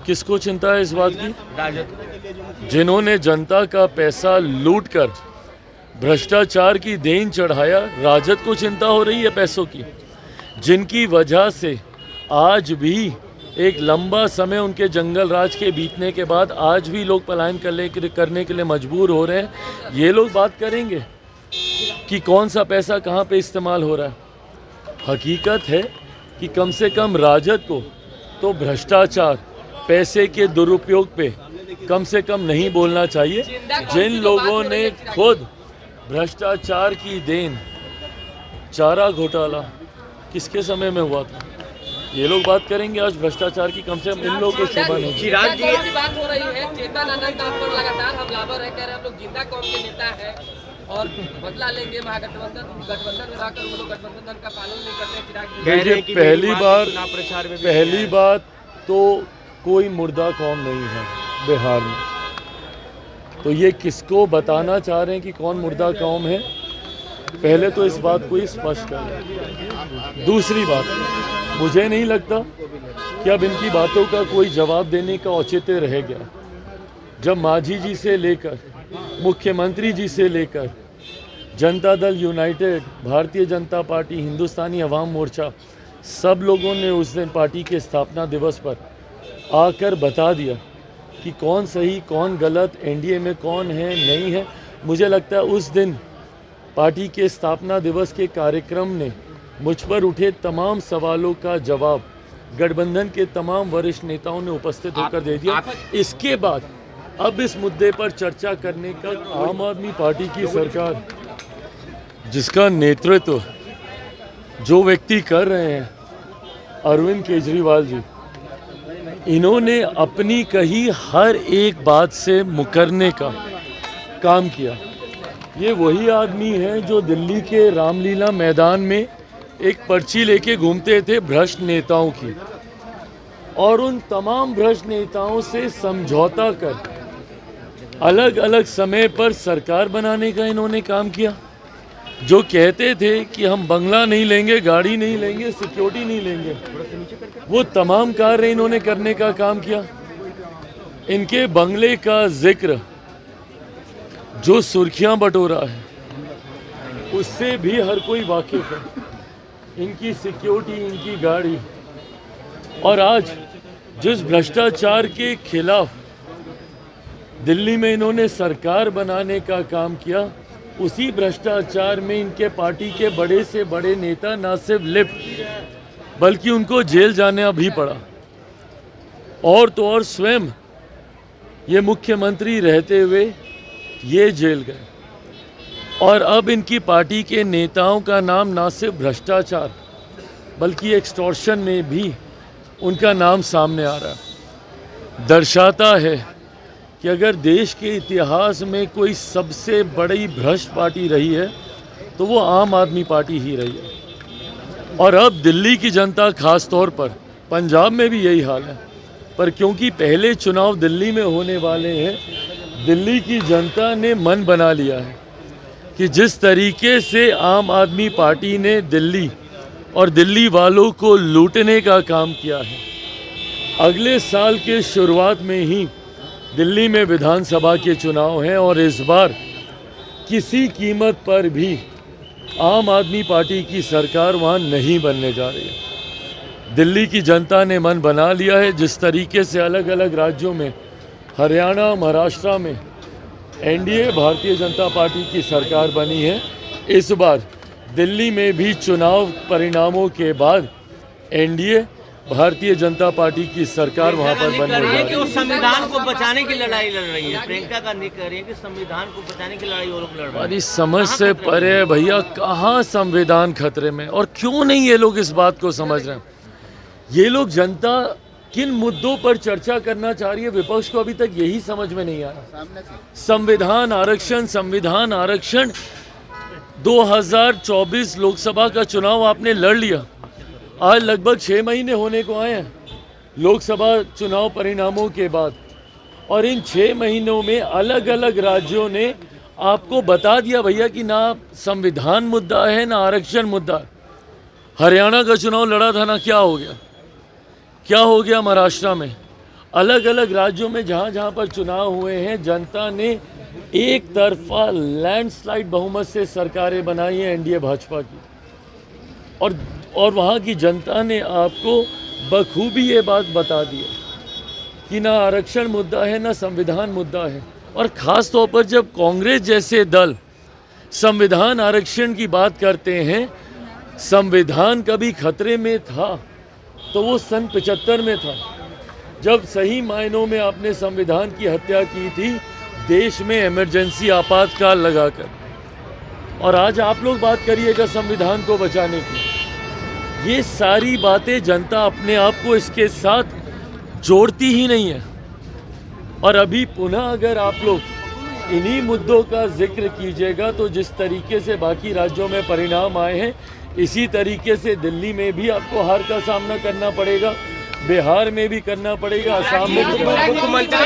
किसको चिंता है इस बात की? जिन्होंने जनता का पैसा लूटकर भ्रष्टाचार की देन चढ़ाया, राजद को चिंता हो रही है पैसों की, जिनकी वजह से आज भी एक लंबा समय उनके जंगल राज के बीतने के बाद आज भी लोग पलायन करने के लिए मजबूर हो रहे हैं। ये लोग बात करेंगे कि कौन सा पैसा कहाँ पे इस्तेमाल हो रहा है। हकीकत है कि कम से कम राजद को तो भ्रष्टाचार, पैसे के दुरुपयोग पे कम से कम नहीं बोलना चाहिए। जिन लोगों ने खुद भ्रष्टाचार की देन, चारा घोटाला किसके समय में हुआ था, ये लोग बात करेंगे आज भ्रष्टाचार की, कम से कम इन लोगों को शोभा नहीं। चिराग जी की बात हो रही है, चेतन आनंद आप पर लगातार हमलावर है, कह रहे हैं हम लोग जिंदा कौम के नेता है और बदला लेंगे गठबंधन में रहकर वो लोग गठबंधन का पालन नहीं करते। चिराग जी पहली बात तो कोई मुर्दा कौम नहीं है बिहार में, तो ये किसको बताना चाह रहे हैं कि कौन मुर्दा कौम है, पहले तो इस बात को ही स्पष्ट करें। दूसरी बात, मुझे नहीं लगता कि अब इनकी बातों का कोई जवाब देने का औचित्य रह गया। जब मांझी जी से लेकर मुख्यमंत्री जी से लेकर जनता दल यूनाइटेड, भारतीय जनता पार्टी, हिंदुस्तानी अवाम मोर्चा, सब लोगों ने उस दिन पार्टी के स्थापना दिवस पर आकर बता दिया कि कौन सही कौन गलत, एनडीए में कौन है नहीं है। मुझे लगता है उस दिन पार्टी के स्थापना दिवस के कार्यक्रम ने मुझ पर उठे तमाम सवालों का जवाब गठबंधन के तमाम वरिष्ठ नेताओं ने उपस्थित होकर दे दिया। इसके बाद अब इस मुद्दे पर चर्चा करने का आम आदमी पार्टी की सरकार, जिसका नेतृत्व जो व्यक्ति कर रहे हैं अरविंद केजरीवाल जी, इन्होंने अपनी कही हर एक बात से मुकरने का काम किया। ये वही आदमी है जो दिल्ली के रामलीला मैदान में एक पर्ची लेके घूमते थे भ्रष्ट नेताओं की, और उन तमाम भ्रष्ट नेताओं से समझौता कर अलग अलग समय पर सरकार बनाने का इन्होंने काम किया। जो कहते थे कि हम बंगला नहीं लेंगे, गाड़ी नहीं लेंगे, सिक्योरिटी नहीं लेंगे, वो तमाम कार्य इन्होंने करने का काम किया। इनके बंगले का जिक्र जो सुर्खियां बटोरा है उससे भी हर कोई वाकिफ है। इनकी सिक्योरिटी, इनकी गाड़ी, और आज जिस भ्रष्टाचार के खिलाफ दिल्ली में इन्होंने सरकार बनाने का काम किया, उसी भ्रष्टाचार में इनके पार्टी के बड़े से बड़े नेता ना सिर्फ लिप्त बल्कि उनको जेल जाना भी पड़ा, और तो और स्वयं ये मुख्यमंत्री रहते हुए ये जेल गए। और अब इनकी पार्टी के नेताओं का नाम ना सिर्फ भ्रष्टाचार बल्कि एक्सटॉर्शन में भी उनका नाम सामने आ रहा है। दर्शाता है कि अगर देश के इतिहास में कोई सबसे बड़ी भ्रष्ट पार्टी रही है तो वो आम आदमी पार्टी ही रही है। और अब दिल्ली की जनता, खास तौर पर पंजाब में भी यही हाल है, पर क्योंकि पहले चुनाव दिल्ली में होने वाले हैं, दिल्ली की जनता ने मन बना लिया है कि जिस तरीके से आम आदमी पार्टी ने दिल्ली और दिल्ली वालों को लूटने का काम किया है, अगले साल के शुरुआत में ही दिल्ली में विधानसभा के चुनाव हैं और इस बार किसी कीमत पर भी आम आदमी पार्टी की सरकार वहाँ नहीं बनने जा रही है। दिल्ली की जनता ने मन बना लिया है। जिस तरीके से अलग अलग राज्यों में, हरियाणा, महाराष्ट्र में एनडीए भारतीय जनता पार्टी की सरकार बनी है, इस बार दिल्ली में भी चुनाव परिणामों के बाद एनडीए भारतीय जनता पार्टी की सरकार वहां पर बनने जा रही है। संविधान को बचाने की लड़ाई लड़ रही है। प्रियंका गांधी कह रही है कि संविधान को बचाने की लड़ाई वो लोग लड़ रहे हैं। हमारी समझ से परे है भैया, कहाँ संविधान खतरे में, और क्यों नहीं ये लोग इस बात को समझ रहे हैं। ये लोग जनता किन मुद्दों पर चर्चा करना चाह रही है, विपक्ष को अभी तक यही समझ में नहीं आ रहा। संविधान आरक्षण, संविधान आरक्षण, 2024 लोकसभा का चुनाव आपने लड़ लिया, आज लगभग 6 महीने होने को आए हैं लोकसभा चुनाव परिणामों के बाद, और इन 6 महीनों में अलग अलग राज्यों ने आपको बता दिया भैया कि ना संविधान मुद्दा है ना आरक्षण मुद्दा है। हरियाणा का चुनाव लड़ा था ना, क्या हो गया, क्या हो गया महाराष्ट्र में। अलग अलग राज्यों में जहाँ जहाँ पर चुनाव हुए हैं, जनता ने एक तरफा लैंडस्लाइड बहुमत से सरकारें बनाई हैं एनडीए भाजपा की, और वहाँ की जनता ने आपको बखूबी ये बात बता दी है कि ना आरक्षण मुद्दा है, ना संविधान मुद्दा है। और ख़ास तौर पर जब कांग्रेस जैसे दल संविधान आरक्षण की बात करते हैं, संविधान कभी खतरे में था तो वो सन 75 में था, जब सही मायनों में आपने संविधान की हत्या की थी देश में इमरजेंसी आपातकाल लगाकर। और आज आप लोग बात करिएगा संविधान को बचाने की। ये सारी बातें जनता अपने आप को इसके साथ जोड़ती ही नहीं है। और अभी पुनः अगर आप लोग इन्हीं मुद्दों का जिक्र कीजिएगा तो जिस तरीके से बाकी राज्यों में परिणाम आए हैं, इसी तरीके से दिल्ली में भी आपको हार का सामना करना पड़ेगा, बिहार में भी करना पड़ेगा, असम में भी। मुख्यमंत्री